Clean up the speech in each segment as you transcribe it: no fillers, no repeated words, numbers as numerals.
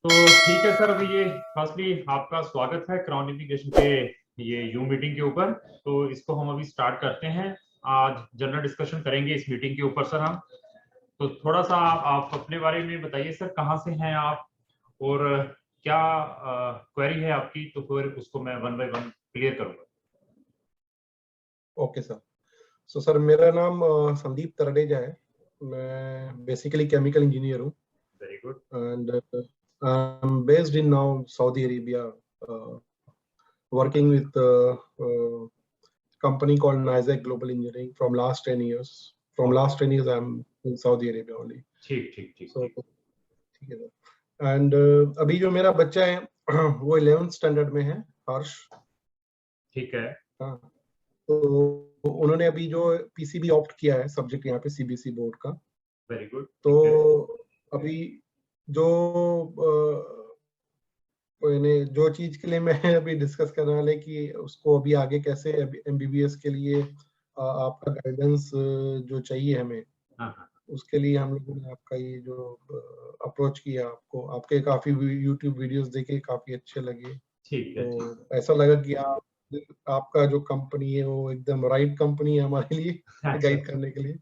तो ठीक है सर, अभी ये फर्स्टली आपका स्वागत है क्राउन एजुकेशन के ये यूम मीटिंग के ऊपर। तो इसको हम अभी स्टार्ट करते हैं। आज जनरल डिस्कशन करेंगे इस मीटिंग के ऊपर सर हम। तो थोड़ा सा आप अपने बारे में बताइए सर, कहाँ से हैं आप और क्या क्वेरी है आपकी, तो फिर उसको मैं वन बाय वन क्लियर करूंगा। Okay sir. सर मेरा नाम संदीप तरडेजा है। मैं बेसिकली केमिकल इंजीनियर हूँ very good. And I am based in now Saudi Arabia, working with company called Nizec Global Engineering from last 10 years. From last 10 years, I'm in Saudi Arabia only. ठीक ठीक ठीक So, ठीक। ठीक है sir. And अभी जो मेरा बच्चा है वो 11th स्टैंडर्ड में है, हर्ष। ठीक है। हाँ, तो उन्होंने अभी जो पीसीबी ऑप्ट किया है सब्जेक्ट यहाँ पे सीबीएसई बोर्ड का। Very good. तो ठीक है। अभी जो जो चीज के लिए मैं अभी डिस्कस करने वाले कि उसको अभी आगे कैसे एमबीबीएस के लिए आपका गाइडेंस जो चाहिए हमें, हाँ हाँ। उसके लिए हम लोगों ने आपका ये जो अप्रोच किया, आपको आपके काफी यूट्यूब वीडियोस देखे, काफी अच्छे लगे। ठीक है। ठीक तो ऐसा लगा कि आपका जो कंपनी है वो एकदम राइट कंपनी है हमारे लिए अच्छा। गाइड करने के लिए।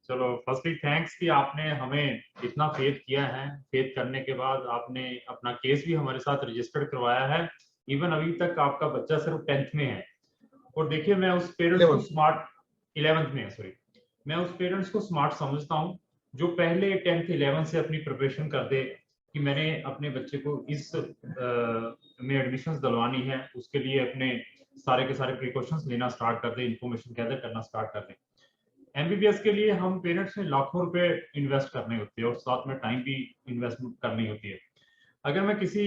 चलो फर्स्टली थैंक्स कि आपने हमें इतना फेथ किया है। फेथ करने के बाद आपने अपना केस भी हमारे साथ रजिस्टर्ड करवाया है। इवन अभी तक आपका बच्चा सिर्फ 10th में है। और देखिए, मैं उस पेरेंट्स को 11th। स्मार्ट 11th में है, सॉरी। मैं उस पेरेंट्स को स्मार्ट समझता हूँ जो पहले 10th 11th से अपनी प्रिपरेशन कर दे कि मैंने अपने बच्चे को इस में एडमिशन दिलवानी है, उसके लिए अपने सारे के सारे प्रिकॉशंस लेना स्टार्ट कर दे, इन्फॉर्मेशन गैदर करना स्टार्ट कर दे। एमबीबीएस के लिए हम पेरेंट्स ने लाखों रुपए इन्वेस्ट करने होते हैं और साथ में टाइम भी इन्वेस्टमेंट करनी होती है। अगर मैं किसी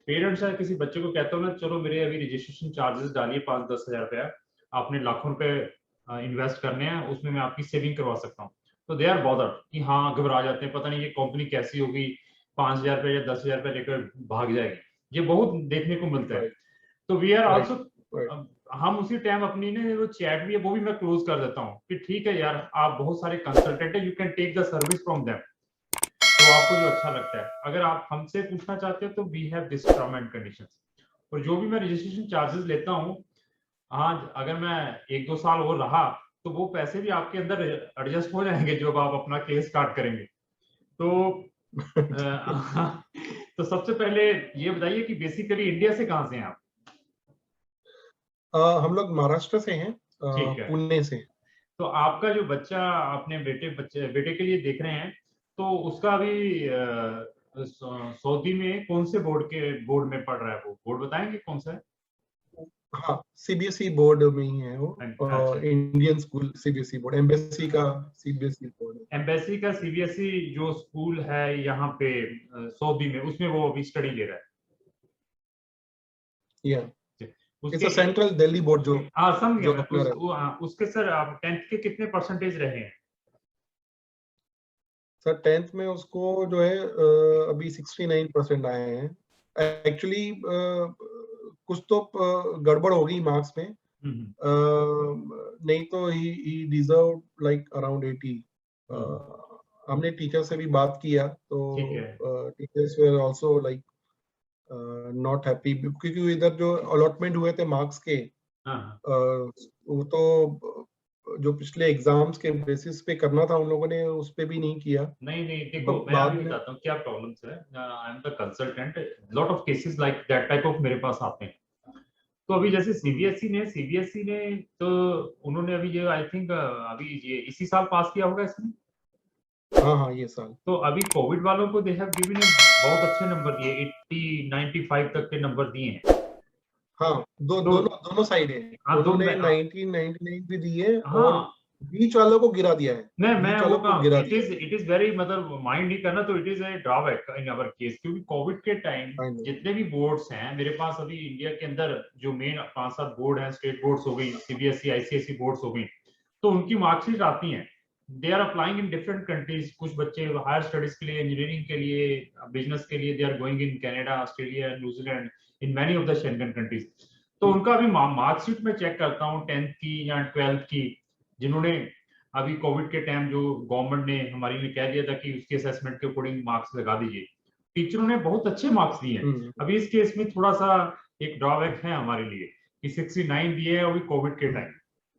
पेरेंट्स या किसी बच्चे को कहता हूँ ना, चलो मेरे अभी रजिस्ट्रेशन चार्जेस डालिए 5-10 हजार रुपया, आपने लाखों रुपए इन्वेस्ट करने हैं, उसमें मैं आपकी सेविंग करवा सकता हूँ, तो दे आर बॉदर्ड कि हाँ, घबरा जाते हैं, पता नहीं ये कंपनी कैसी होगी, 5,000 रुपये या 10,000 रुपये लेकर भाग जाएगी। ये बहुत देखने को मिलता है। राइट तो we are right also, right. हम उसी टाइम अपनी ने वो चैट भी है वो भी मैं क्लोज कर देता हूँ कि ठीक है यार, आप बहुत सारे कंसल्टेंट है, you can take the service from them. तो आपको जो अच्छा लगता है, अगर आप हमसे पूछना चाहते हो तो we have this term and conditions. और जो भी मैं रजिस्ट्रेशन चार्जेस लेता हूँ, हाँ, अगर मैं 1-2 साल और रहा तो वो पैसे भी आपके अंदर एडजस्ट हो जाएंगे जब आप अपना केस स्टार्ट करेंगे। तो तो सबसे पहले ये बताइए कि बेसिकली इंडिया से कहाँ से हैं आप? हम लोग महाराष्ट्र से हैं, ठीक है। पुणे से। तो आपका जो बच्चा अपने बेटे के लिए देख रहे हैं, तो उसका अभी सऊदी में कौन से बोर्ड में पढ़ रहा है? वो बोर्ड बताएंगे कौन सा है? हाँ, सीबीएसई बोर्ड में ही है वो। अच्छा। Indian school CBSE board, embassy का सीबीएसई बोर्ड है। एम्बेसी का सीबीएसई जो स्कूल है यहाँ पे सऊदी में, उसमें वो अभी स्टडी ले रहा या है। इट्स उसके अ सेंट्रल दिल्ली बोर्ड जो हाँ, समझ गया जो मैं। अपना रहता उसके सर आप 10th के कितने परसेंटेज रहे हैं? है। सर 10th में उसको जो है अभी 69% आए हैं। एक्चुअली कुछ तो गड़बड़ हो गई मार्क्स में। हम्म नहीं तो ही डिजर्व लाइक अराउंड 80। हम्म, हमने टीचर से भी बात किया ठीक तो है। Teachers where also like not happy, क्योंकि इधर जो अलॉटमेंट हुए थे मार्क्स के, हाँ हाँ। वो तो जो पिछले एग्जाम्स के बेसिस पे करना था उन लोगों ने उस पे भी नहीं किया। नहीं नहीं, तो देखो मैं बाद अभी में बताता हूँ क्या प्रॉब्लम्स है। I am the consultant, lot of cases like that type of मेरे पास आते हैं। तो अभी जैसे सीबीएसई ने तो उन्होंने अभी ये आई थिंक अभी ये इसी साल पास किया होगा इसमें। हाँ हाँ, ये साल। तो अभी कोविड वालों को दे हैव गिवन बहुत अच्छे नंबर दिए, 80 95 तक के नंबर दिए हैं। हाँ, तो दोनों दोनों साइड है। हाँ, दो उन्होंने मैं 1999 भी दिए और हाँ, बीच वालों को गिरा दिया है। मैं बीच वो वालों को काम, गिरा दिया इट इज वेरी, मतलब माइंड नहीं करना, तो it is a drawback in our case, क्योंकि कोविड के टाइम है। जितने भी बोर्ड्स हैं मेरे पास अभी इंडिया के अंदर, जो मेन 5-7 बोर्ड हैं, स्टेट बोर्ड्स हो गई, सीबीएसई आईसीएसई बोर्ड्स हो गई, तो उनकी मार्कशीट आती हैं। They are applying in different countries. कुछ बच्चे हायर स्टडीज के लिए, इंजीनियरिंग के लिए, बिजनेस के लिए, they are going in Canada, Australia, New Zealand, in many of the Schengen countries. तो उनका अभी मार्कशीट में चेक करता हूँ 10th की या 12th की, जिन्होंने अभी कोविड के टाइम जो गवर्नमेंट ने हमारी ने कह दिया था कि उसके असेसमेंट के अकॉर्डिंग मार्क्स लगा दीजिए, टीचरों ने बहुत अच्छे मार्क्स दिए हैं। अभी इस केस में थोड़ा सा एक ड्रॉबैक है हमारे लिए कि 69 दिए हैं अभी कोविड के टाइम,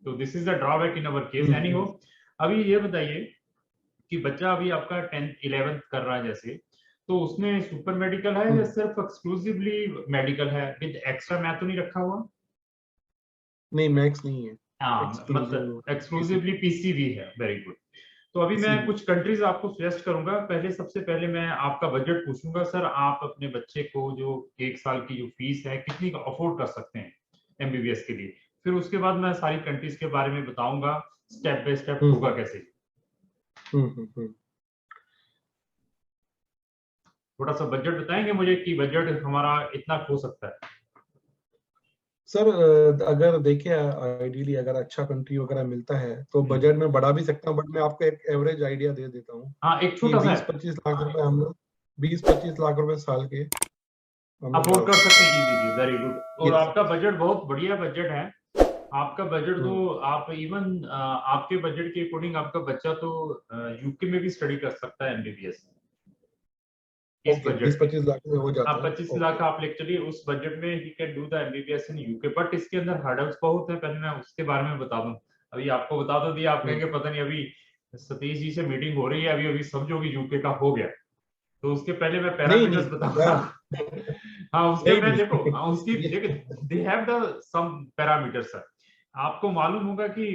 तो this is the drawback in our case. Any हो, अभी ये बताइए कि बच्चा अभी आपका 10th 11th कर रहा है जैसे, तो उसमें सुपर मेडिकल है या सिर्फ एक्सक्लूसिवली मेडिकल है, विद एक्स्ट्रा मैथ तो नहीं रखा हुआ? नहीं, मैथ्स नहीं है, हाँ, मतलब एक्सक्लूसिवली पीसीबी है। Very good. तो अभी मैं कुछ कंट्रीज आपको सजेस्ट करूंगा। पहले सबसे पहले मैं आपका बजट पूछूंगा। सर, आप अपने बच्चे को जो 1 साल की जो फीस है कितनी का अफोर्ड कर सकते हैं एमबीबीएस के लिए? फिर उसके बाद मैं सारी कंट्रीज के बारे में बताऊंगा, स्टेप बाय स्टेप होगा कैसे। थोड़ा सा बजट बताएंगे मुझे कि बजट हमारा इतना हो सकता है? सर, अगर देखिए आइडियली अगर अच्छा कंट्री वगैरह मिलता है तो बजट में बढ़ा भी सकता हूँ, बट मैं आपको एक एवरेज आइडिया दे देता हूँ। हाँ, एक छोटा सा 20-25 लाख रुपए हम लोग 20-25 लाख रुपए साल के अफोर्ड कर सकते हैं इजीली। Very good. और आपका बजट बहुत बढ़िया बजट है। आपका बजट तो आप इवन आपके बजट के अकॉर्डिंग आपका बच्चा तो यूके में भी स्टडी कर सकता है एमबीबीएस इस बजट 20-25 लाख में हो जाता है। 25 लाख आप एक्चुअली उस बजट में he can do the MBBS in UK. But इसके अंदर हर्डल्स बहुत है, पहले मैं उसके बारे में बता दूं। अभी आपको बता दो दिया, आप कहेंगे पता नहीं, अभी सतीश जी से मीटिंग हो रही है, अभी अभी समझोगे यूके का हो गया, तो उसके पहले मैं पैरामीटर्स बताऊंगा। हाँ, उसके मैं देखो उसकी they have the some parameters sir. आपको मालूम होगा कि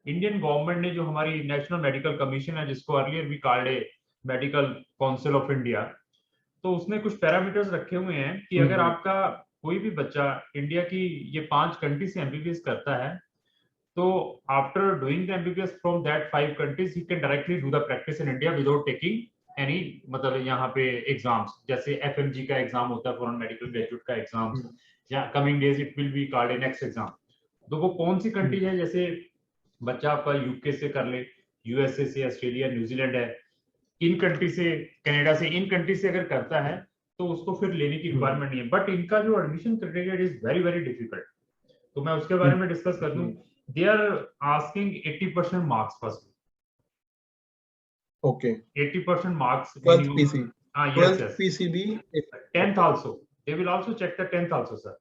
इंडियन गवर्नमेंट ने जो हमारी नेशनल मेडिकल कमीशन है, जिसको अर्लियर भी called medical council of India, तो उसने कुछ पैरामीटर्स रखे हुए हैं कि अगर आपका कोई भी बच्चा इंडिया की ये 5 कंट्री से एमबीबीएस करता है, तो after doing the MBBS from that 5 countries he can directly do the practice in India without taking any, मतलब यहाँ पे एग्जाम्स, जैसे एफएमजी का एग्जाम होता है, फॉरेन मेडिकल ग्रेजुएट का एग्जाम, या coming days it will be called A next exam. तो वो कौन सी कंट्री है? जैसे बच्चा आपका यूके से कर ले, यूएसए से, ऑस्ट्रेलिया, न्यूजीलैंड है, इन कंट्री से, कनाडा से, इन कंट्री से अगर करता है तो उसको फिर लेने की रिक्वायरमेंट नहीं है। बट इनका जो admission criteria is very very difficult, तो मैं उसके बारे में डिस्कस कर दूं। They are asking 80% marks first. Okay, 80% marks 12th PC, हाँ, 12th yes, PCB, 10th also, they will also check the 10th also sir।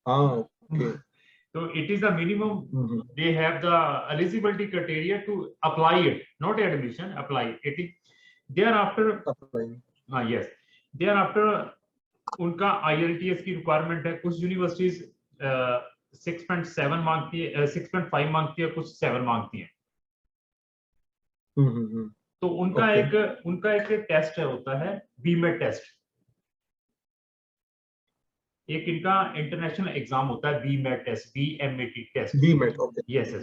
हाँ, okay. So it is the minimum, they have the eligibility criteria to apply it, not admission, apply it is thereafter। हाँ, yes, thereafter उनका IELTS की requirement है। कुछ universities 6.7 मांगती है, 6.5 मांगती है, कुछ 7 मांगती है। तो उनका एक टेस्ट है, होता है बीमेट टेस्ट। एक इनका इंटरनेशनल एग्जाम होता है BMAT test, BMAT test, BMAT, okay, yes.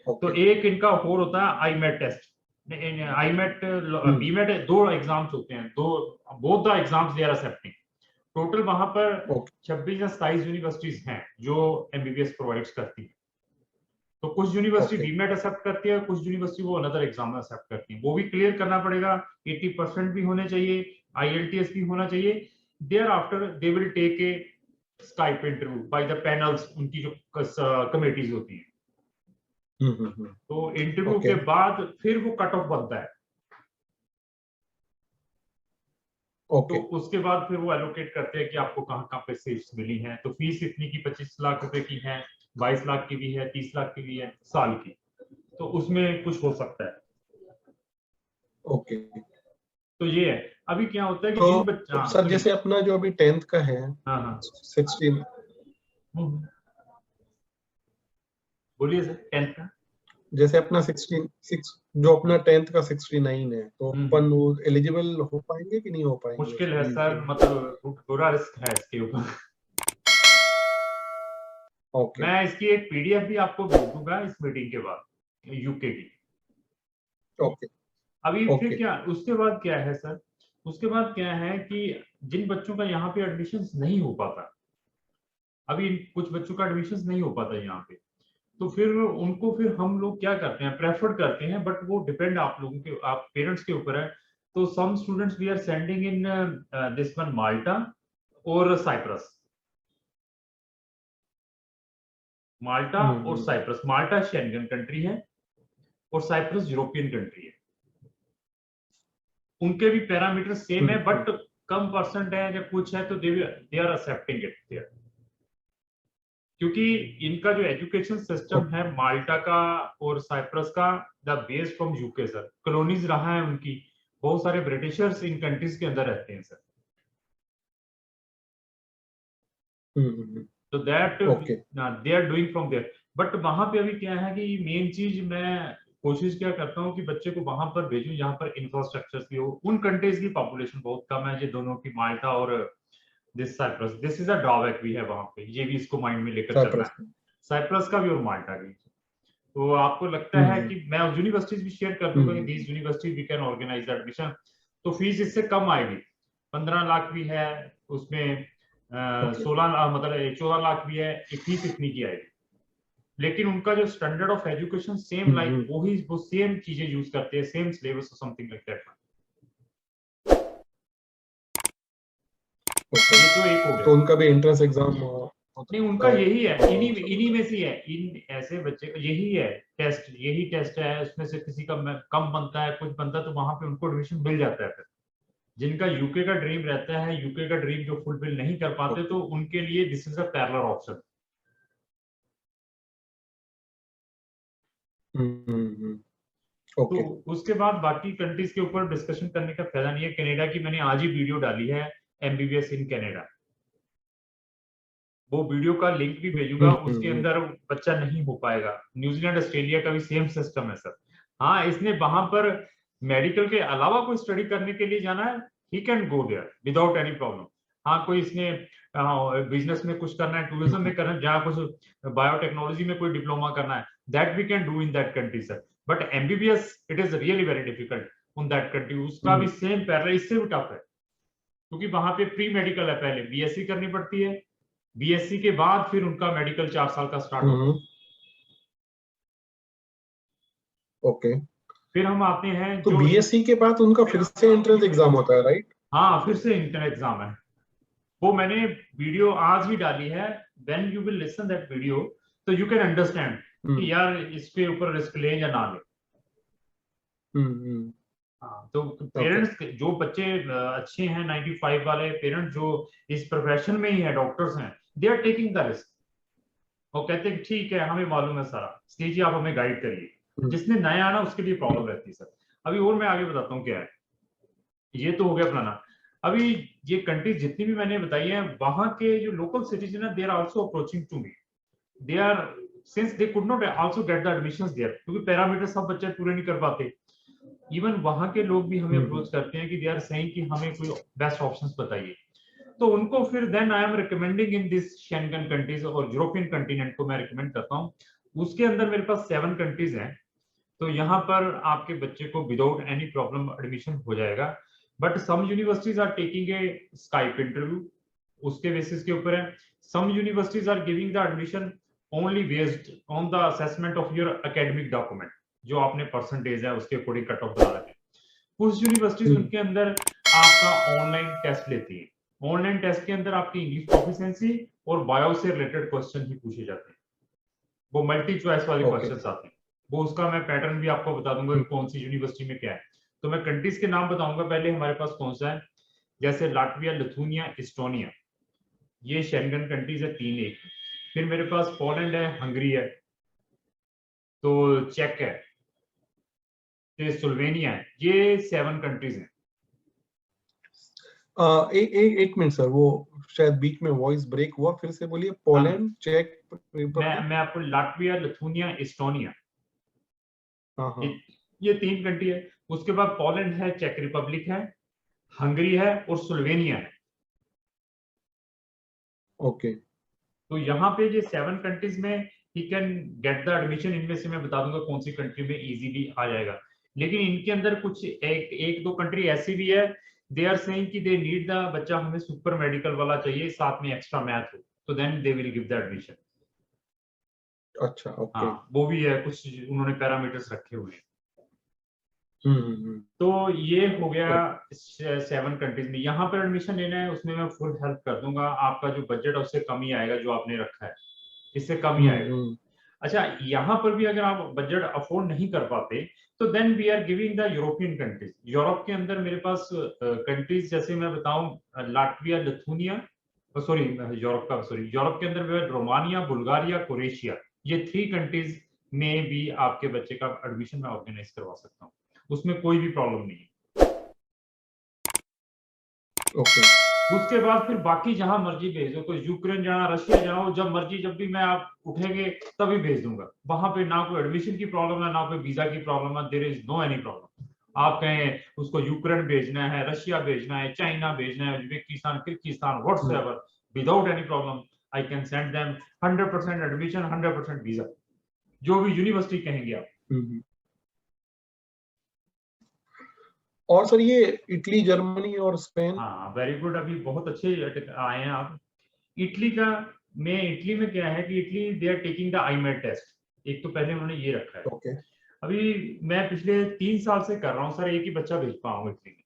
तो एक इनका और होता है आईमेट टेस्ट। आईमेट बीमेट 2 एग्जाम्स होते हैं, both the exams they are accepting. Total वहां पर 26 या 27 यूनिवर्सिटीज हैं जो एमबीबीएस प्रोवाइड्स करती है। तो कुछ यूनिवर्सिटी बीमेट एक्सेप्ट करती है, कुछ यूनिवर्सिटी वो अनदर एग्जाम एक्सेप्ट करती है। वो भी क्लियर करना पड़ेगा, 80% भी होने चाहिए, IELTS भी होना चाहिए। There after they will take a Skype interview by the panels, उनकी जो कमेटीज होती हैं। तो इंटरव्यू के बाद फिर वो कट ऑफ बनता है। तो उसके बाद फिर वो एलोकेट करते हैं कि आपको कहाँ पे सीट्स मिली हैं। तो फीस इतनी की 25 लाख रुपए की है, 22 लाख की भी है, 30 लाख की भी है साल की, तो उसमें कुछ हो सकता है। ओके, तो ये है। अभी क्या होता है कि तो जिन बच्चा सर जैसे अपना जो अभी 10th का है, हाँ 16, बोलिए सर। 10th का जैसे अपना 16 जो अपना 10th का 69 है, तो अपन एलिजिबल हो पाएंगे कि नहीं हो पाएंगे? मुश्किल है सर, मतलब पूरा रिस्क है इसके ऊपर। मैं इसकी एक PDF भी आपको भेज दूंगा इस मीटिंग के बाद, यूके की। अभी फिर क्या उसके बाद क्या है सर? उसके बाद क्या है कि जिन बच्चों का यहाँ पे एडमिशन नहीं हो पाता, अभी कुछ बच्चों का एडमिशन नहीं हो पाता यहाँ पे, तो फिर उनको फिर हम लोग क्या करते हैं, प्रेफर करते हैं, बट वो डिपेंड आप लोगों के, आप पेरेंट्स के ऊपर है। तो some students we are sending in this one Malta और साइप्रस। माल्टा और साइप्रस, माल्टा शेंगन कंट्री है और साइप्रस यूरोपियन कंट्री है। उनके भी पैरामीटर सेम है, बट कम परसेंट है या कुछ है तो they are accepting it there, क्योंकि इनका जो एजुकेशन सिस्टम है माल्टा का और साइप्रस का, the base from UK sir, colonies रहा है उनकी, बहुत सारे ब्रिटिशर्स इन कंट्रीज के अंदर रहते हैं सर। तो that they are doing from there, but वहां पे अभी क्या है कि मेन चीज मैं कोशिश क्या करता हूँ कि बच्चे को वहां पर भेजूं जहां पर इंफ्रास्ट्रक्चर की हो। उन कंट्रीज की पॉपुलेशन बहुत कम है, ये दोनों की, माल्टा और this Cyprus, this is a drawback भी है वहां पे, ये भी इसको माइंड में लेकर चलना है, साइप्रस का भी और माल्टा की। तो आपको लगता है कि मैं यूनिवर्सिटीज भी शेयर कर दूंगा कि these universities we can organise admission, तो फीस इससे कम आएगी, 15 लाख भी है उसमें, 16 मतलब 14 लाख भी है, फीस इतनी की आएगी, लेकिन उनका जो standard of education same, like वो सेम चीजें यूज करते हैं, सेम सिलेबस और समथिंग लाइक दैट। तो एक हो गया, तो उनका भी एंट्रेंस एग्जाम नहीं उनका यही है, इन्हीं में से है, इन ऐसे बच्चे का यही है टेस्ट, यही टेस्ट है, उसमें से किसी का कम बनता है, कुछ बनता है, तो वहां पे उनको एडमिशन मिल जाता है। फिर जिनका यूके का ड्रीम रहता है, यूके का ड्रीम जो फुलफिल नहीं कर पाते, तो उनके लिए this is a parallel option. तो उसके बाद बाकी कंट्रीज के ऊपर डिस्कशन करने का फायदा नहीं है। कनाडा की मैंने आज ही वीडियो डाली है, एमबीबीएस इन कनाडा, वो वीडियो का लिंक भी भेजूंगा, उसके अंदर बच्चा नहीं हो पाएगा। न्यूजीलैंड ऑस्ट्रेलिया का भी सेम सिस्टम है सर। हाँ, इसने वहां पर मेडिकल के अलावा कोई स्टडी करने के लिए जाना है, he can go there without any problem. हाँ, कोई इसने बिजनेस में कुछ करना है, टूरिज्म में करना है, जहाँ कुछ बायोटेक्नोलॉजी में कोई डिप्लोमा करना है, that we can do in that country sir, but MBBS it is really very difficult on that country. उसका भी सेम पैरेलल, इससे भी टफ है, क्योंकि वहां पे प्री मेडिकल है, पहले बीएससी करनी पड़ती है, बीएससी के बाद फिर उनका मेडिकल 4 साल का स्टार्ट होता है। ओके, फिर हम आते हैं तो जो बीएससी के बाद उनका फिर से एंट्रेंस एग्जाम होता है, राइट? हाँ, फिर से इंटरनेट एग्जाम है, वो मैंने वीडियो आज ही डाली है। When you will listen that video, तो यू कैन अंडरस्टैंड कि यार इसके ऊपर रिस्क ले या ना ले। हाँ, तो पेरेंट्स जो बच्चे अच्छे हैं, 95 वाले पेरेंट्स जो इस प्रोफेशन में ही है, डॉक्टर्स हैं, they are taking the risk. वो कहते हैं ठीक है, हमें मालूम है सारा, स्टेज आप हमें गाइड करिए। जिसने नया आना उसके लिए प्रॉब्लम रहती है सर। अभी और मैं आगे बताता हूँ क्या है। ये तो हो गया फलाना। अभी ये कंट्रीज जितनी भी मैंने बताई है, वहां के जो लोकल सिटीजन है, they are also approaching to me, they are, since they could not also get the admissions there, क्योंकि पैरामीटर सब बच्चे पूरे नहीं कर पाते। इवन वहां के लोग भी हमें अप्रोच करते हैं कि दे आर सेइंग कि हमें कोई बेस्ट ऑप्शंस बताइए। तो उनको फिर then I am recommending in this Schengen countries और यूरोपियन कंटिनेंट को मैं रिकमेंड करता हूँ। उसके अंदर मेरे पास 7 कंट्रीज हैं, तो यहाँ पर आपके बच्चे को विदाउट एनी प्रॉब्लम एडमिशन हो जाएगा। But some universities are taking a Skype interview, उसके बेसिस के ऊपर है। Some universities are giving the admission only based on the assessment of your academic document, जो आपने परसेंटेज है उसके अकॉर्डिंग कट ऑफ बना रखे हैं। कुछ यूनिवर्सिटीज उनके अंदर आपका ऑनलाइन टेस्ट लेती है, ऑनलाइन टेस्ट के अंदर आपकी इंग्लिश प्रोफिशिएंसी और बायो से रिलेटेड क्वेश्चन ही पूछे जाते हैं, वो मल्टी चॉइस वाले क्वेश्चंस आते हैं। वो उसका मैं पैटर्न भी आपको बता दूंगा कि कौन सी यूनिवर्सिटी में क्या है। तो मैं कंट्रीज के नाम बताऊंगा, पहले हमारे पास कौन सा है, जैसे लाटविया, लिथुनिया, इस्टोनिया, ये शेंगन कंट्रीज है 3 एक। फिर मेरे पास पोलैंड है, हंगरी है, तो चेक है, तो स्लोवेनिया है, ये 7 कंट्रीज हैं। एक मिनट सर, वो शायद बीच में वॉइस ब्रेक हुआ, फिर से बोलिए। पोलैंड, चेक रिपब्लिक, मैं आपको लाटविया, लिथुनिया, इस्टोनिया, ये 3 कंट्री है। उसके बाद पोलैंड है, चेक रिपब्लिक है, हंगरी है और स्लोवेनिया है। ओके, तो यहाँ पे ये 7 कंट्रीज में he can get the admission. इनमें से मैं बता दूंगा कौन सी कंट्री में इजीली आ जाएगा। लेकिन इनके अंदर कुछ एक दो कंट्री ऐसी भी है, दे आर सेइंग कि दे नीड द बच्चा, हमें सुपर मेडिकल वाला चाहिए, साथ में एक्स्ट्रा मैथ हो, तो then they will give the admission. अच्छा, ओके। हाँ, वो भी है, कुछ उन्होंने पैरामीटर्स रखे हुए हैं। तो ये हो गया 7 कंट्रीज में। यहाँ पर एडमिशन लेना है, उसमें मैं फुल हेल्प कर दूंगा। आपका जो बजट है उससे कम ही आएगा, जो आपने रखा है इससे कम ही आएगा। अच्छा, यहाँ पर भी अगर आप बजट अफोर्ड नहीं कर पाते तो then we are giving the European countries. Europe के अंदर मेरे पास कंट्रीज जैसे मैं बताऊं लाटविया, लिथुनिया, सॉरी यूरोप के अंदर रोमानिया, बुल्गारिया, क्रोएशिया, ये 3 कंट्रीज में भी आपके बच्चे का एडमिशन मैं ऑर्गेनाइज करवा सकता हूँ, उसमें कोई भी प्रॉब्लम नहीं है। ओके। उसके बाद फिर बाकी जहां मर्जी भेज दो, कोई यूक्रेन जाना, रशिया जाओ, जब मर्जी जब भी मैं आप उठेंगे तभी भेज दूंगा। वहां पे ना कोई एडमिशन की प्रॉब्लम है, ना कोई वीजा की प्रॉब्लम है, there is no any problem. आप कहें उसको यूक्रेन भेजना है, रशिया भेजना है, चाइना भेजना है, Uzbekistan, Kyrgyzstan, whatsoever, without any problem I can send them 100% admission, 100% visa, जो भी यूनिवर्सिटी कहेंगे आप। और सर ये इटली, जर्मनी और स्पेन? हाँ, वेरी गुड, अभी बहुत अच्छे आए हैं आप। इटली का, इटली में क्या है कि Italy they are taking the IMAT test, एक तो पहले उन्होंने ये रखा है। ओके। अभी मैं पिछले 3 साल से कर रहा हूँ सर, एक ही बच्चा भेज पाया हूँ इटली में।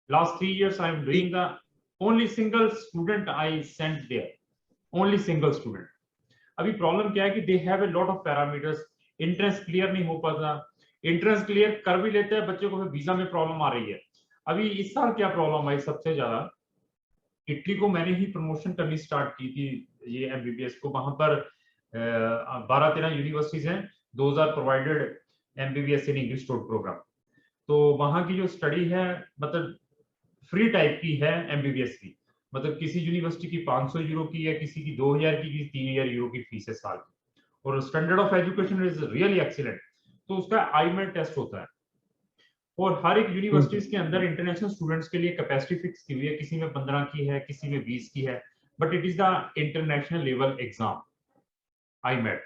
Last 3 years I am doing the only single student I sent there, only single student. अभी प्रॉब्लम क्या है कि they have a lot of parameters, entrance clear नहीं हो पाता, एंट्रेंस क्लियर कर भी लेते हैं बच्चे को, फिर वीजा में प्रॉब्लम आ रही है। अभी इस साल क्या प्रॉब्लम आई सबसे ज्यादा, इटली को मैंने ही प्रमोशन करनी स्टार्ट की थी ये एमबीबीएस को, वहां पर 12-13 यूनिवर्सिटीज हैं, those are provided MBBS in English programme. तो वहां की जो स्टडी है मतलब फ्री टाइप की है एमबीबीएस की, मतलब किसी यूनिवर्सिटी की 500 यूरो की है, किसी की 2000 की, किसी 3000 यूरो की फीस है साल की, और standard of education is really excellent. तो उसका आईमेट टेस्ट होता है, और हर एक यूनिवर्सिटीज के अंदर इंटरनेशनल स्टूडेंट्स के लिए कैपेसिटी फिक्स की हुई है, किसी में 15 की है, किसी में 20 की है, but it is the international level exam IMAT.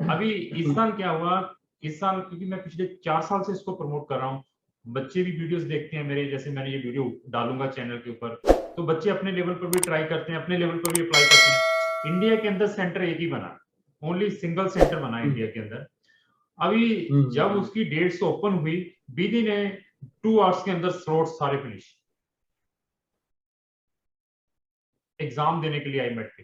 अभी इस साल क्या हुआ, इस साल क्योंकि मैं पिछले 4 साल से इसको प्रमोट कर रहा हूँ, बच्चे भी वीडियोस देखते हैं मेरे, जैसे मैंने ये वीडियो डालूंगा चैनल के ऊपर, तो बच्चे अपने लेवल पर भी ट्राई करते हैं, अपने लेवल पर भी अप्लाई करते हैं। इंडिया के अंदर सेंटर एक ही बना, ओनली सिंगल सेंटर बना इंडिया के अंदर। अभी जब उसकी डेट्स ओपन हुई, विद इन 2 आवर्स के अंदर स्लॉट सारे फिनिश, एग्जाम देने के लिए आईमेट के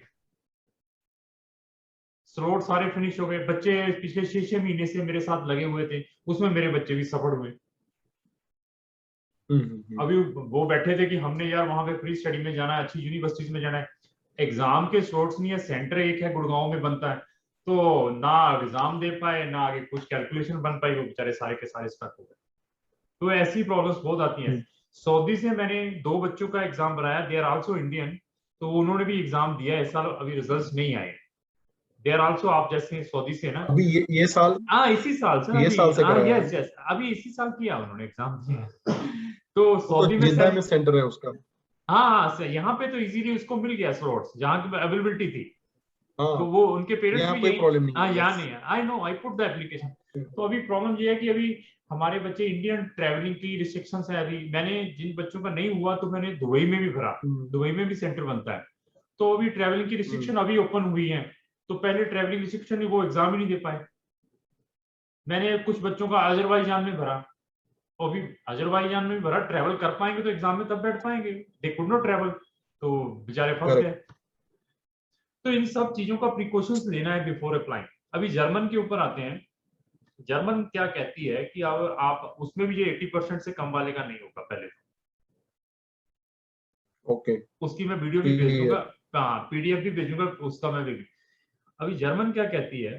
स्लॉट सारे फिनिश हो गए। बच्चे पिछले 6 महीने से मेरे साथ लगे हुए थे, उसमें मेरे बच्चे भी सफल हुए। अभी वो बैठे थे कि हमने यार वहां पे फ्री स्टडी में जाना है, अच्छी यूनिवर्सिटीज में जाना है, एग्जाम के स्लॉट्स नहीं है, सेंटर एक है गुड़गांव में बनता है, तो ना एग्जाम दे पाए, ना आगे कुछ कैलकुलेशन बन पाई, वो बेचारे सारे के सारे स्टक हो गए। तो ऐसी प्रॉब्लम्स बहुत आती हैं। सऊदी से मैंने 2 बच्चों का एग्जाम बनाया, दे आर आल्सो इंडियन, तो उन्होंने भी एग्जाम दिया इस साल, अभी रिजल्ट्स नहीं आए। दे आर आल्सो आप जैसे सऊदी से ना, अभी ये साल, हाँ इसी साल सर, ये अभी साल से हाँ कराया है? यस यस, अभी इसी साल किया उन्होंने एग्जाम दिया। तो वो सऊदी तो में जिद्दा सर, में सेंटर है उसका। हाँ यहाँ पे तो इजीली उसको मिल गया स्लॉट्स जहाँ की अवेलेबिलिटी थी, तो हाँ, वो उनके पेरेंट्स यहाँ भी कोई यही, प्रॉब्लम नहीं हाँ है यहाँ बस। नहीं है, I know, I put the application. तो अभी प्रॉब्लम ये है कि अभी हमारे बच्चे इंडियन ट्रैवलिंग की रिस्ट्रिक्शंस है। अभी मैंने जिन बच्चों का नहीं हुआ तो मैंने दुबई में भी भरा, दुबई में भी सेंटर बनता है, तो अभी ट्रैवलिंग की रिस्ट्रिक्शन अभी ओपन हुई है, तो पहले ट्रैवलिंग रिस्ट्रिक्शन वो एग्जाम ही नहीं दे पाए। मैंने कुछ बच्चों का अजरबैजान में भरा, और अभी अजरबैजान में भरा, ट्रैवल कर पाएंगे तो एग्जाम में तब बैठ पाएंगे, दे कुड नॉट ट्रैवल, तो बेचारे फंस गए। तो इन सब चीजों का प्रिकॉशंस लेना है बिफोर अप्लाइंग। अभी जर्मन के ऊपर आते हैं, जर्मन क्या कहती है कि अब आप उसमें भी ये 80% से कम वाले का नहीं होगा पहले तो, ओके। उसकी मैं वीडियो भी भेज दूंगा, हाँ पीडीएफ भी भेजूंगा उसका मैं भी। अभी जर्मन क्या कहती है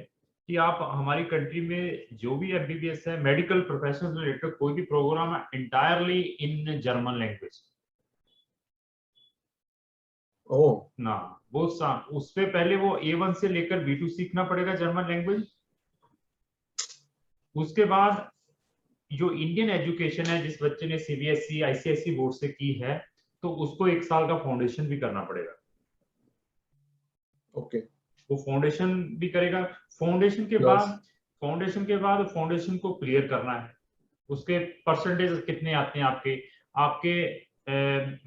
कि आप हमारी कंट्री में जो भी एमबीबीएस है, मेडिकल प्रोफेशन रिलेटेड कोई भी प्रोग्राम है, इंटायरली इन जर्मन लैंग्वेज ना, वो उससे पहले वो A1 से लेकर B2 सीखना पड़ेगा जर्मन लैंग्वेज। उसके बाद जो इंडियन एजुकेशन है, जिस बच्चे ने सीबीएसई आईसीएसई बोर्ड से की है, तो उसको 1 साल का फाउंडेशन भी करना पड़ेगा। ओके। वो फाउंडेशन भी करेगा, फाउंडेशन के बाद फाउंडेशन को क्लियर करना है। उसके परसेंटेज कितने आते हैं आपके, आपके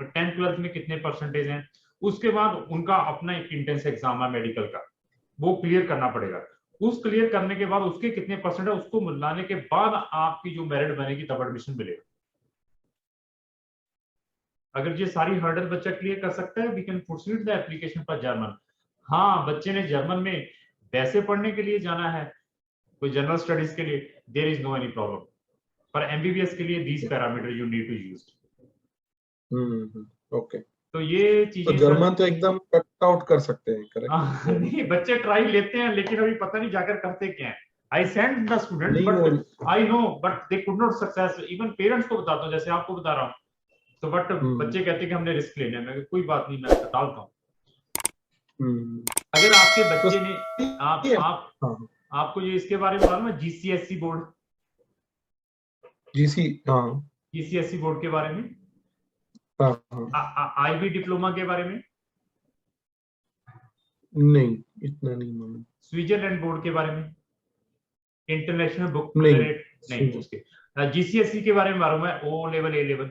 10th 12th में कितने परसेंटेज हैं, उसके बाद उनका अपना एक इंट्रेंस एग्जाम है मेडिकल का, वो क्लियर करना पड़ेगा। उस क्लियर करने के बाद उसके कितने परसेंट है, उसको मिलाने के बाद आपकी जो मेरिट बनेगी तब एडमिशन मिलेगा। अगर ये सारी हर्डल बच्चा क्लियर कर सकता है, we can proceed the application for German. हाँ, बच्चे ने जर्मन में वैसे पढ़ने के लिए जाना है, कोई जनरल स्टडीज के लिए, there is no any problem, पर एमबीबीएस के लिए these parameter you need to use. Okay, तो ये तो चीजें सर, जर्मन तो एकदम कट आउट कर सकते हैं, करेक्ट? नहीं बच्चे ट्राई लेते हैं लेकिन अभी पता नहीं जाकर करते क्या है। आई सेंड द स्टूडेंट्स नहीं वो but I know but they could not success, even parents को बताता हूँ जैसे आपको बता रहा हूँ, तो बट बच्चे कहते हैं कि हमने रिस्क लेना है। मैं कोई बात नहीं, मैं डालता हूँ। अगर आपके तो बच्चे ने आप हाँ, आपको ये इसके बारे में मालूम है, जीसीएससी बोर्ड, जीसी, हाँ जीसीएससी बोर्ड के बारे में, हाँ, आईबी डिप्लोमा के बारे में, नहीं इतना नहीं मालूम। स्विट्जरलैंड बोर्ड के बारे में, इंटरनेशनल बुक नहीं, रेट नहीं, उसके जीसीएससी के बारे में मालूम है, ओ लेवल, ए लेवल,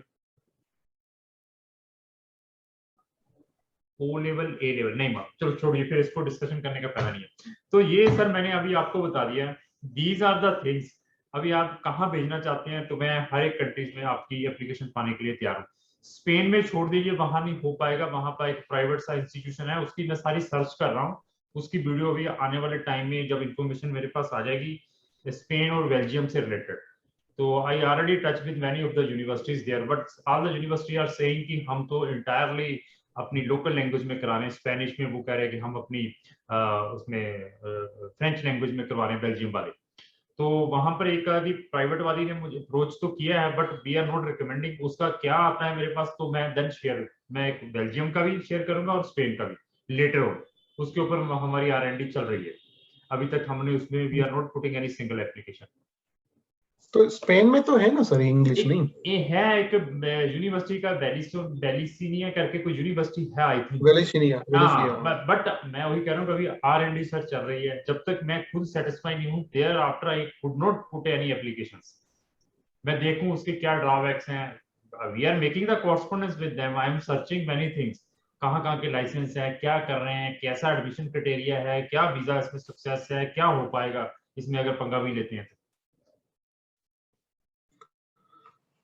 ओ लेवल, ए लेवल नहीं मालूम, चलो छोड़िए, फिर इसको डिस्कशन करने का फायदा नहीं है। तो ये सर मैंने अभी आपको बता दिया, दीज आर द थिंग्स। अभी आप कहाँ भेजना चाहते हैं, तो मैं हर एक कंट्रीज में आपकी एप्लीकेशन पाने के लिए तैयार हूँ। स्पेन में छोड़ दीजिए, वहां नहीं हो पाएगा, वहां पर एक प्राइवेट सा इंस्टीट्यूशन है, उसकी मैं सारी सर्च कर रहा हूँ, उसकी वीडियो अभी आने वाले टाइम में जब इंफॉर्मेशन मेरे पास आ जाएगी स्पेन और बेल्जियम से रिलेटेड, तो I already touch with many of the universities there, but all the university are saying कि हम तो इंटायरली अपनी लोकल लैंग्वेज में करा रहे हैं। स्पेनिश में वो कह रहे हैं कि हम अपनी उसमें फ्रेंच लैंग्वेज में करवा रहे हैं बेल्जियम वाले। तो वहां पर एक आदि प्राइवेट वाली ने मुझे अप्रोच तो किया है, but we are not recommending, उसका क्या आता है मेरे पास तो मैं देन शेयर, मैं एक बेल्जियम का भी शेयर करूंगा और स्पेन का भी लेटर ऑन, उसके ऊपर हमारी R&D चल रही है। अभी तक हमने उसमें we are not putting any single application. तो स्पेन में तो है ना सर इंग्लिश, नहीं? ये है एक यूनिवर्सिटी का बेलिसिनिया करके कोई यूनिवर्सिटी है आई थिंक। वेलेशिनिया, वेलेशिया, हाँ, बट मैं वही कह रहा हूँ कि अभी R&D सर्च चल रही है, जब तक मैं खुद सेटिस्फाई नहीं हूँ there after I could not put any applications. मैं देखूं उसके क्या ड्रॉबैक्स हैं, we are making the correspondence with them, I am searching many things, कहाँ कहाँ के लाइसेंस है, क्या कर रहे हैं, कैसा एडमिशन क्राइटेरिया है, क्या वीजा इसमें सक्सेस है, क्या हो पाएगा इसमें अगर पंगा भी लेते हैं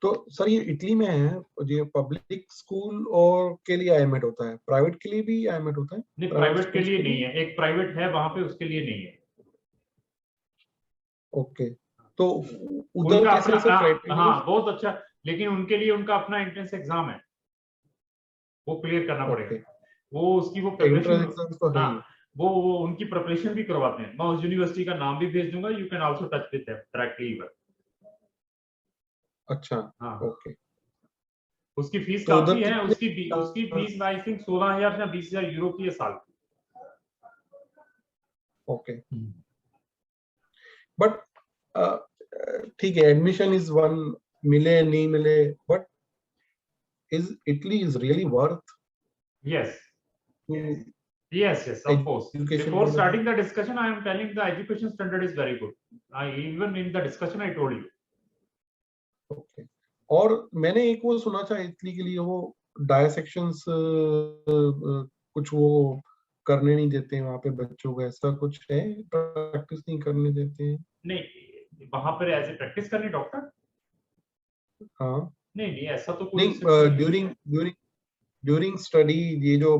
तो सर ये इटली में है, ये पब्लिक स्कूल और के लिए आईएमएट होता है, प्राइवेट के लिए भी आईएमएट होता है? नहीं, प्राइवेट प्राइवेट के स्कूल्स लिए के नहीं लिए? है, एक प्राइवेट है वहां पे, उसके लिए नहीं है। ओके, तो उधर उनका कैसे अपना, है सर क्राइटेरिया? हाँ बहुत अच्छा, लेकिन उनके लिए उनका अपना एंट्रेंस एग्जाम है, वो क्लियर करना पड़ेगा, ओके, वो उसकी वो एंट्रेंस प्रिपरेशन। एग्जाम तो है हाँ, ही। वो उनकी प्रिपरेशन भी करवाते हैं, मैं उस यूनिवर्सिटी का नाम भी भेज दूंगा, you can also touch with them directly. अच्छा, हाँ, ओके, उसकी फीस तो काफी उधर है, कितने? उसकी फीस आई थिंक 16,000 या 20,000 यूरो की है साल की। ओके, बट ठीक है, एडमिशन इज वन, मिले नहीं मिले, but is Italy is really worth yes, to yes, of course. Education Before point of view? starting the discussion, I am telling the education standard is very good. Even in the discussion I told you. Okay, और मैंने एक वो सुना था Italy के लिए, वो डायसेक्शंस कुछ वो करने नहीं देते हैं वहां पे बच्चों को, ऐसा कुछ है? प्रैक्टिस नहीं करने देते हैं? नहीं, वहां पर ऐसे प्रैक्टिस करनी डॉक्टर, हाँ, नहीं नहीं ऐसा तो कोई रिस्ट्रिक्शन नहीं, नहीं है। ड्यूरिंग ड्यूरिंग ड्यूरिंग स्टडी, ये जो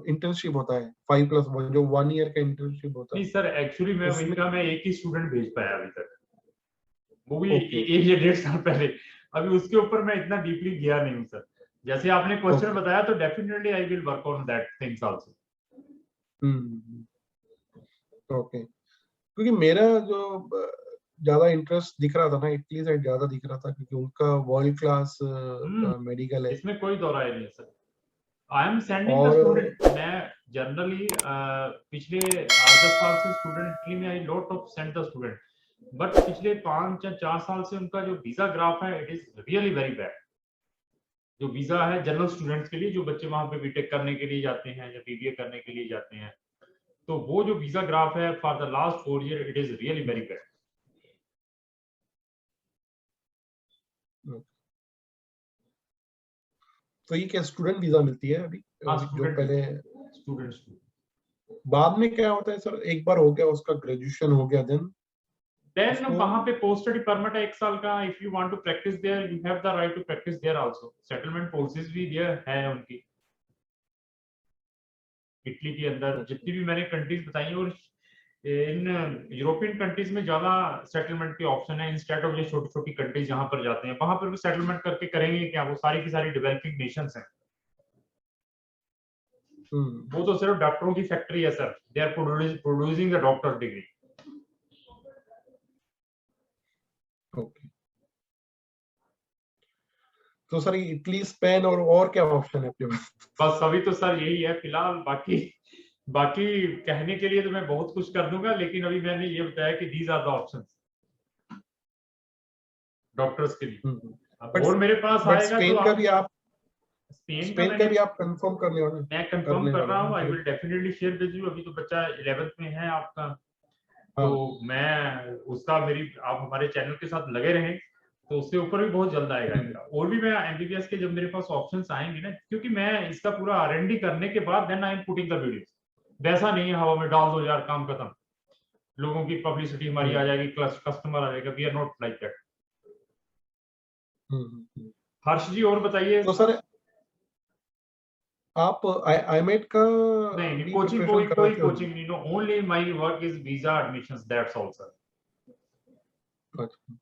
इंटर्नशिप होता है 5+1, जो 1 ईयर का इंटर्नशिप होता नहीं है सर, एक्चुअली मैं वही उसमें। का मैं एक ही स्टूडेंट भेज पाया अभी तक, वो भी ओके, एक या 1.5 साल पहले। अभी उसके ऊपर मैं इतना डीपली गया नहीं हूँ सर, जैसे आपने क्वेश्चन ओके, बताया तो definitely I will work on that things also. Okay, क्योंकि मेरा जो ज्यादा इंटरेस्ट दिख रहा था ना, इटली साइड ज्यादा दिख रहा था, क्योंकि उनका वर्ल्ड क्लास मेडिकल है। इसमें कोई दो राय नहीं है sir, I am sending the और स्टूडेंट, मैं जनरली पिछले 8-10 साल से स्टूडेंट इटली में I lot of sand the student, but पिछले 5 या 4 साल से उनका जो वीजा ग्राफ है it is really very bad. जो वीजा है जनरल स्टूडेंट्स के लिए, जो बच्चे वहां पे बीटेक करने के लिए जाते हैं या बीबीए करने के लिए जाते हैं, तो वो जो वीजा ग्राफ है for the last 4 year it is really very bad. तो ये क्या स्टूडेंट वीजा मिलती है अभी, हाँ, जो स्टूडेंट पहले? स्टूडेंट्स, बाद में क्या होता है सर, एक बार हो गया उसका ग्रेजुएशन हो गया, देन देन उसको? वहां पे पोस्ट स्टडी परमिट है 1 साल का, if you want to practise there you have the right to practise there also, settlement policies भी देयर है उनकी। इटली के अंदर जितनी भी मैंने कंट्रीज बताई, और इन यूरोपियन कंट्रीज में ज्यादा सेटलमेंट के ऑप्शन है इंस्टेड ऑफ जो छोटी छोटी कंट्रीज जहां पर जाते हैं वहां पर भी सेटलमेंट करके करेंगे क्या? वो सारी की सारी डेवलपिंग नेशंस हैं, वो तो सिर्फ डॉक्टरों की फैक्ट्री है sir, they are producing the doctor degree. Okay, तो सर इटली, स्पेन और क्या ऑप्शन है आपके पास? बस अभी तो सर यही है फिलहाल, बाकी बाकी कहने के लिए तो मैं बहुत कुछ कर दूंगा, लेकिन अभी मैंने ये बताया कि these are the options doctors के लिए। अब और मेरे पास बट आएगा स्पेन तो का भी आप स्पेन स्पेन का भी आप कंफर्म करने वाले? मैं कंफर्म कर रहा हूँ, I will definitely share with you. अभी तो बच्चा 11th में है आपका, तो मैं उसका मेरी आप हमारे चैनल के साथ लगे रहें तो उससे ऊपर भी बहुत जल्द आएगा मेरा। और भी मैं एमबीबीएस के जब मेरे पास ऑप्शंस आएंगे ना, क्योंकि मैं इसका पूरा आरएनडी करने के बाद then I am putting the videos, वैसा नहीं है हवा में डाल दो यार काम खत्म, लोगों की पब्लिसिटी हमारी आ जाएगी, कस्टमर आ जाएगा, we are not like that. Harsh ji और बताइए। तो सर आप आईमेट का नहीं, कोचिंग प्रिपरेशन कर रहे कोई थे? कोचिंग नहीं, no, only my work is visa admissions, that's all sir. अच्छा,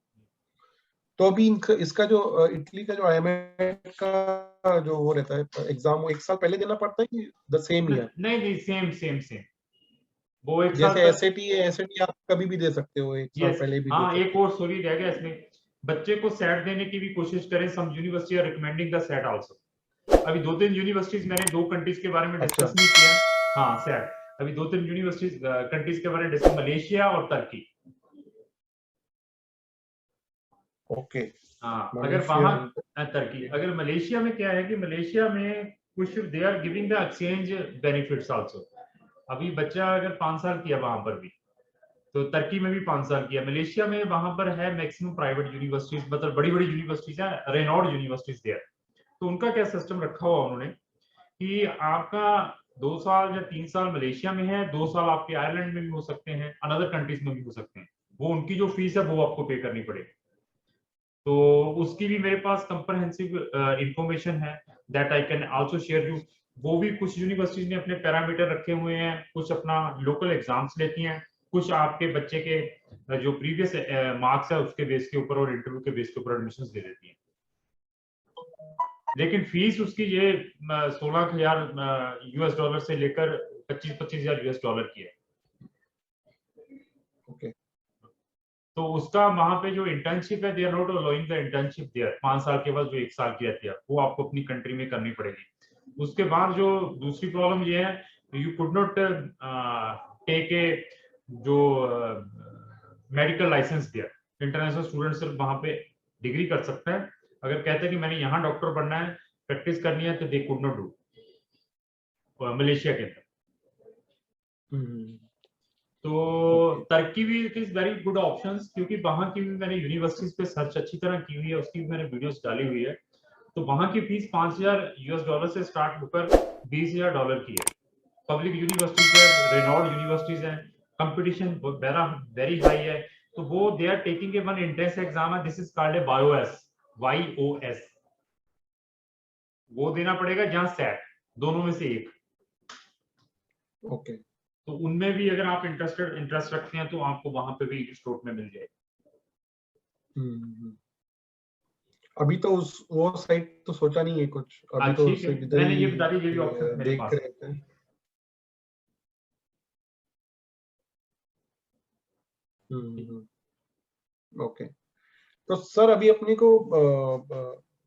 तो अभी इसका जो इटली का जो आईमेट का जो वो रहता है एग्जाम, वो 1 साल पहले देना पड़ता है कि द सेम ईयर? नहीं, सेम वो 1 साल जैसे तक। एसएटी है, एसएटी आप कभी भी दे सकते हो, 1 साल यस, पहले भी दे हाँ, एक सकते और सॉरी रह गया इसमें, बच्चे को सेट देने की भी कोशिश करें, some university are recommending the SAT also. अभी 2-3 यूनिवर्सिटीज, मैंने 2 कंट्रीज के बारे में डिस्कस नहीं किया। हाँ सेट, अभी 2-3 यूनिवर्सिटीज कंट्रीज के बारे में डिस्कस, मलेशिया और तुर्की। ओके, हाँ, अगर वहां तुर्की, अगर मलेशिया में क्या है कि मलेशिया में कुछ they are giving the exchange benefits also. अभी बच्चा अगर 5 साल किया वहां पर भी, तो तुर्की में भी 5 साल किया, मलेशिया में वहां पर है मैक्सिमम प्राइवेट यूनिवर्सिटीज, मतलब बड़ी बड़ी यूनिवर्सिटीज है, रेनॉल्ड यूनिवर्सिटीज देयर। तो उनका क्या सिस्टम रखा हुआ उन्होंने कि आपका 2 साल या 3 साल मलेशिया में है, 2 साल आपके आयरलैंड में भी हो सकते हैं, अनदर कंट्रीज में भी हो सकते हैं, वो उनकी जो फीस है वो आपको पे करनी पड़ेगी। तो उसकी भी मेरे पास कंप्रहेंसिव इंफॉर्मेशन है, that I can also share you. वो भी कुछ यूनिवर्सिटीज ने अपने पैरामीटर रखे हुए हैं, कुछ अपना लोकल एग्जाम्स लेती हैं, कुछ आपके बच्चे के जो प्रीवियस मार्क्स है उसके बेस के ऊपर और इंटरव्यू के बेस के ऊपर एडमिशन दे देती हैं। लेकिन फीस उसकी ये 16,000 यूएस डॉलर से लेकर 25,000 यूएस डॉलर की है। ओके, तो उसका वहां पे जो इंटर्नशिप है, they are not allowing the internship there, 5 साल के बाद जो 1 साल की रहती है वो आपको अपनी कंट्री में करनी पड़ेगी। उसके बाद जो दूसरी प्रॉब्लम ये है, you could not take a जो मेडिकल लाइसेंस दिया, इंटरनेशनल स्टूडेंट सिर्फ वहां पे डिग्री कर सकता है, अगर कहते हैं कि मैंने यहाँ डॉक्टर बनना है, प्रैक्टिस करनी है, तो दे कुड नॉट डू मलेशिया के अंदर। तो तुर्की भी it is very good options, क्योंकि वहां की भी मैंने यूनिवर्सिटीज पे सर्च अच्छी तरह की हुई है, उसकी भी मैंने वीडियोस डाली हुई है। तो वहां की फीस 5,000 यूएस डॉलर से स्टार्ट होकर 20,000 डॉलर की है। पब्लिक यूनिवर्सिटीज है, रेनॉल्ड यूनिवर्सिटीज है, कंपटीशन वेरी हाई है। तो वो they are taking a one entrance exam है, this is called a YOS, वो देना पड़ेगा, जहां सेट, दोनों में से एक। ओके, तो उनमें भी अगर आप इंटरेस्ट रखते हैं तो आपको वहां पे भी स्टोर में मिल जाएगी। अभी तो वो साइट तो सोचा नहीं है कुछ, अभी तो ठीक है, सिर्फ इधर मैंने ये ही बता दी, ये भी ऑप्शन मेरे देख पास रहे थे। ओके, तो सर अभी अपने को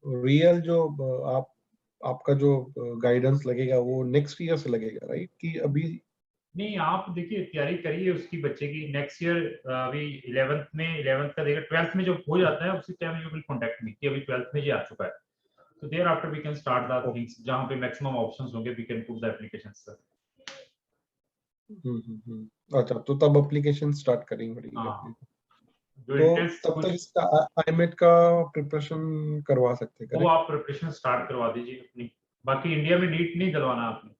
रियल जो आपका जो गाइडेंस लगेगा वो नेक्स्ट ईयर से लगेगा, राइट? कि अभी नहीं, आप देखिए तैयारी करिए उसकी बच्चे की, नेक्स्ट ईयर अभी 11th का देगा, 12th में जब हो जाता है उसी time you will contact me कि अभी 12th में ये आ चुका है, तो there after we can start the things, जहां पे मैक्सिमम ऑप्शंस होंगे we can put the applications sir. अच्छा, तो तब एप्लीकेशन स्टार्ट करेंगे अपनी। हाँ, जो तो इंट्रेंस तब कुछ तक इसका आईमेट का प्रिपरेशन करवा सकते हैं, वो करेक्ट? आप प्रिपरेशन स्टार्ट करवा दीजिए अपनी। बाकी इंडिया में नीट नहीं दिलवाना आपने?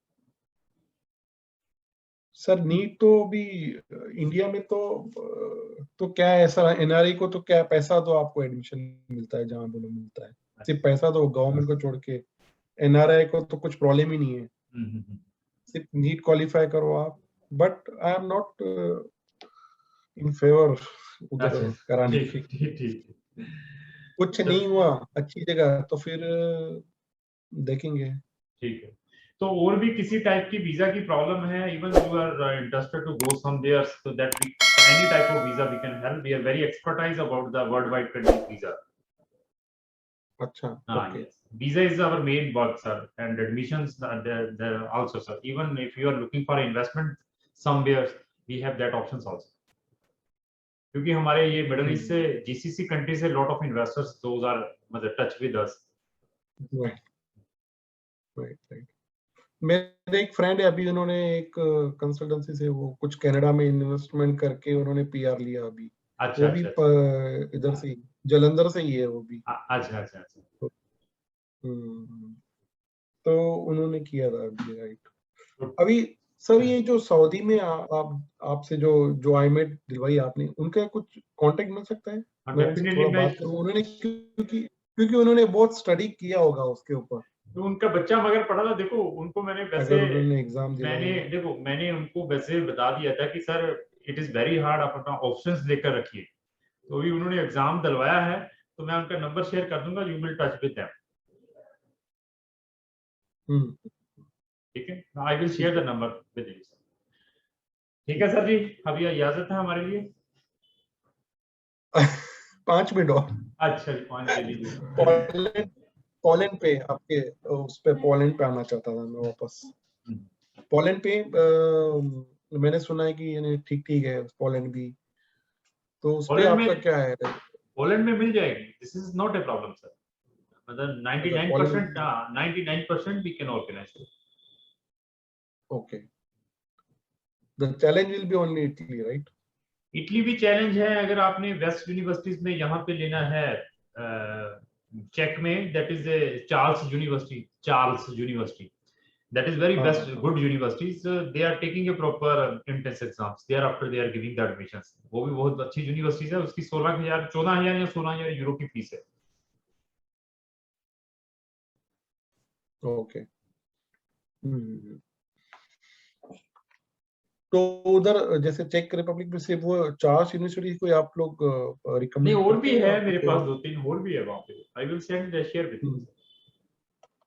सर नीट तो अभी इंडिया में तो क्या है, ऐसा एनआरआई को तो क्या पैसा तो आपको एडमिशन मिलता है जहां बोलो मिलता है, सिर्फ पैसा तो गवर्नमेंट को छोड़ के एनआरआई को तो कुछ प्रॉब्लम ही नहीं है, सिर्फ नीट क्वालिफाई करो आप। But I am not in favour उधर अच्छा कराने ठीक की। ठीक ठीक कुछ तो नहीं हुआ अच्छी जगह तो फिर देखेंगे। ठीक है। तो और भी किसी टाइप की वीजा की प्रॉब्लम है, even you are interested to go somewhere, so that we any type of visa we can help, we are very expertise about the world wide country visa. अच्छा Ah, okay yes. Visa is our main work, sir, and admissions there also, sir. Even if you are looking for investment somewhere, we have that options also. क्योंकि हमारे ये Middle East से GCC country से lot of investors those are मतलब touch with us. Right. मेरे एक friend है, अभी उन्होंने एक कंसल्टेंसी से वो कुछ कनाडा में इन्वेस्टमेंट करके उन्होंने पीआर लिया अभी। अच्छा वो भी अच्छा इधर से जलंधर से ही है वो भी। अच्छा अच्छा अच्छा। तो उन्होंने किया था अभी राइट। अभी सर ये जो सऊदी में आप आपसे जो आईमेट दिलवाई आपने, उनका कुछ कांटेक्ट मिल सकता है? मैं उनसे डेफिनेटली थोड़ा बात करूं, उन्होंने क्योंकि उन्होंने बहुत स्टडी किया होगा उसके ऊपर। तो उनका बच्चा मगर पढ़ा था, देखो उनको मैंने वैसे अगर उन्होंने एग्जाम दिया मैंने उनको वैसे बता दिया था कि sir it is very hard, आप अपना ऑप्शंस लेकर रखिए। तो अभी उन्होंने एग्जाम दिलवाया है, तो मैं उनका नंबर शेयर कर दूंगा, you will touch with them. ठीक है, I will share the number with you. ठीक है सर जी, अभी इजाजत है हमारे लिए। 5 मिनट और। अच्छा जी, 5 ले लीजिए। पोलैंड पोलैंड पे आपके उस पे पोलैंड पे आना चाहता था मैं वापस। पोलैंड पे मैंने सुना है कि यानी ठीक है पोलैंड भी, तो उस पे आपका क्या है? पोलैंड में मिल जाएगी, this is not a problem sir. मतलब 99% 99% we can organise. Okay, the challenge will be only Italy right? Italy भी चैलेंज है, अगर आपने वेस्ट यूनिवर्सिटीज में यहाँ पे लेना है चेक में, that is Charles university, that is very best good universities, they are taking a proper entrance exams thereafter they are giving the admissions। वो भी बहुत अच्छी यूनिवर्सिटी है, उसकी 14,000 या 16,000 यूरो की फीस है। ओके। तो उधर जैसे चेक रिपब्लिक में से वो चार्ल्स यूनिवर्सिटी कोई आप लोग नहीं, रिकमेंड और करते भी हैं? है मेरे पास 2-3 और भी है वहाँ पे, I will send share with you.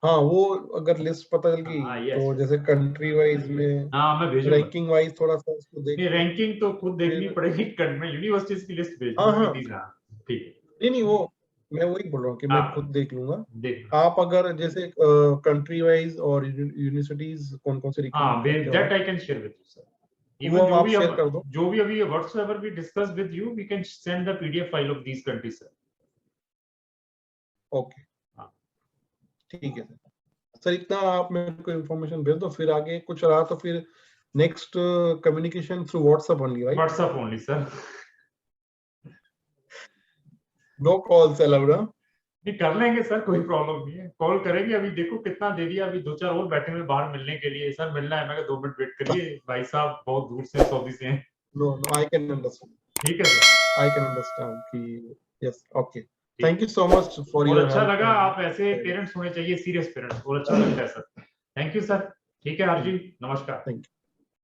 हाँ, वो अगर लिस्ट पता चल गई यस तो जैसे कंट्री वाइज में हाँ मैं भेजूंगा। रैंकिंग वाइज थोड़ा सा उसको देख नहीं, के रैंकिंग तो खुद देखनी फिर पड़ेगी, मैं यूनिवर्सिटीज की लिस्ट भेज हाँ दूंगा हाँ कि these are, ठीक है। नहीं वो मैं वही बोल रहा हूँ कि मैं हाँ खुद देख लूंगा। देख, आप अगर जैसे कंट्री वाइज और यूनिवर्सिटीज कौन कौन से हाँ रिकमेंड करते हो दैट आप, I can share with you sir. वो इवन आप शेयर कर दो। जो भी अभी whatsoever we discuss with you, we can send the PDF file of these countries sir. Okay ठीक है सर, इतना आप मेरे को इन्फॉर्मेशन भेज दो, फिर आगे कुछ रहा तो फिर next communication through WhatsApp only right? WhatsApp only sir. No calls allowed? नहीं कर लेंगे सर, कोई प्रॉब्लम नहीं है, कॉल करेंगे। अभी देखो कितना दे दिया, अभी 2-4 और बैठे हुए बाहर मिलने के लिए, सर मिलना है। मैं कहा 2 मिनट वेट करिए, भाई साहब बहुत दूर से सऊदी से हैं। नो आई कैन अंडरस्टैंड, ठीक है सर, आई कैन अंडरस्टैंड कि yes okay. Thank you so much for और योर अच्छा हेल्प लगा, एंड आप ऐसे पेरेंट्स होने चाहिए, सीरियस पेरेंट्स, और अच्छा लगता है सर। Thank you sir. ठीक है हरजी, नमस्कार। Thank you.